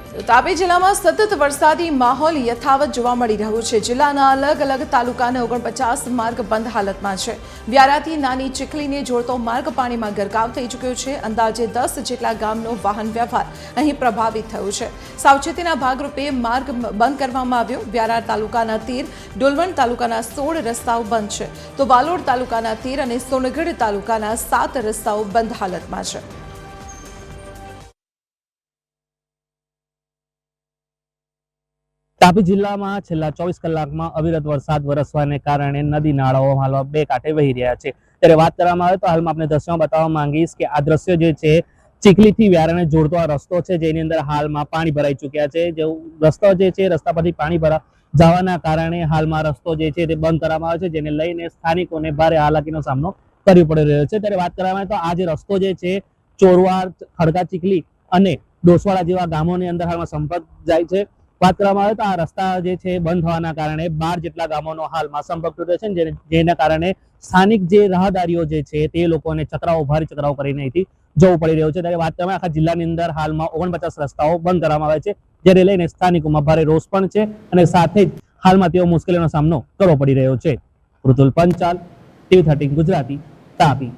તાપી જિલ્લામાં સતત વરસાદી માહોલ યથાવત જોવા મળી રહ્યો છે। જિલ્લાના અલગ અલગ તાલુકાના 49 માર્ગ બંધ હાલતમાં છે। વ્યારાથી નાની ચીખલીને જોડતો માર્ગ પાણીમાં ગરકાવ થઈ ચૂક્યો છે। અંદાજે 10 જેટલા ગામનો વાહન વ્યવહાર અહીં પ્રભાવિત થયો છે। સાવચેતીના ભાગરૂપે માર્ગ બંધ કરવામાં આવ્યો। વ્યારા તાલુકાના 13, ડોલવણ તાલુકાના 16 રસ્તાઓ બંધ છે, તો વાલોડ તાલુકાના 13 અને સોનગઢ તાલુકાના 7 રસ્તાઓ બંધ હાલતમાં છે। તાપી જિલ્લામાં છેલ્લા 24 કલાકમાં અવિરત વરસાદ વરસવાને કારણે નદી નાળાઓ હાલમાં બે કાંઠે વહી રહ્યા છે। ત્યારે વાત કરવામાં આવે તો હાલમાં આપણે દ્રશ્યોમાં બતાવવા માંગીશ કે આ દ્રશ્ય જે છે ચીખલીથી વ્યારાને જોડતો આ રસ્તો છે, જેની અંદર હાલમાં પાણી ભરાઈ ચૂક્યા છે। જે રસ્તો જે છે રસ્તા પરથી પાણી જવાના કારણે હાલમાં રસ્તો જે છે તે બંધ કરવામાં આવ્યો છે, જેને લઈને સ્થાનિકોને ભારે હાલાકીનો સામનો કરવો પડી રહ્યો છે। ત્યારે વાત કરવામાં આવે તો આ જે રસ્તો જે છે ચોરવાડ, ખડકા ચીખલી અને ડોસવાડા જેવા ગામોની અંદર હાલમાં સંપર્ક જાય છે। વાત કરવામાં આવે તો આ રસ્તા જે છે બંધ થવાના કારણે 12 જેટલા ગામોનો હાલમાં સંપર્ક તૂટ્યો છે, જેના કારણે સ્થાનિક જે રાહદારીઓ જે છે તે લોકોને ભારે ચક્રાઓ કરીને અહીંથી જવું પડી રહ્યું છે। ત્યારે વાત કરવામાં આખા જિલ્લાની અંદર હાલમાં 49 રસ્તાઓ બંધ કરવામાં આવે છે, જેને લઈને સ્થાનિકોમાં ભારે રોષ પણ છે અને સાથે જ હાલમાં તેઓ મુશ્કેલીનો સામનો કરવો પડી રહ્યો છે। ઋતુલ પંચાલ, TV13 ગુજરાતી, તાપી।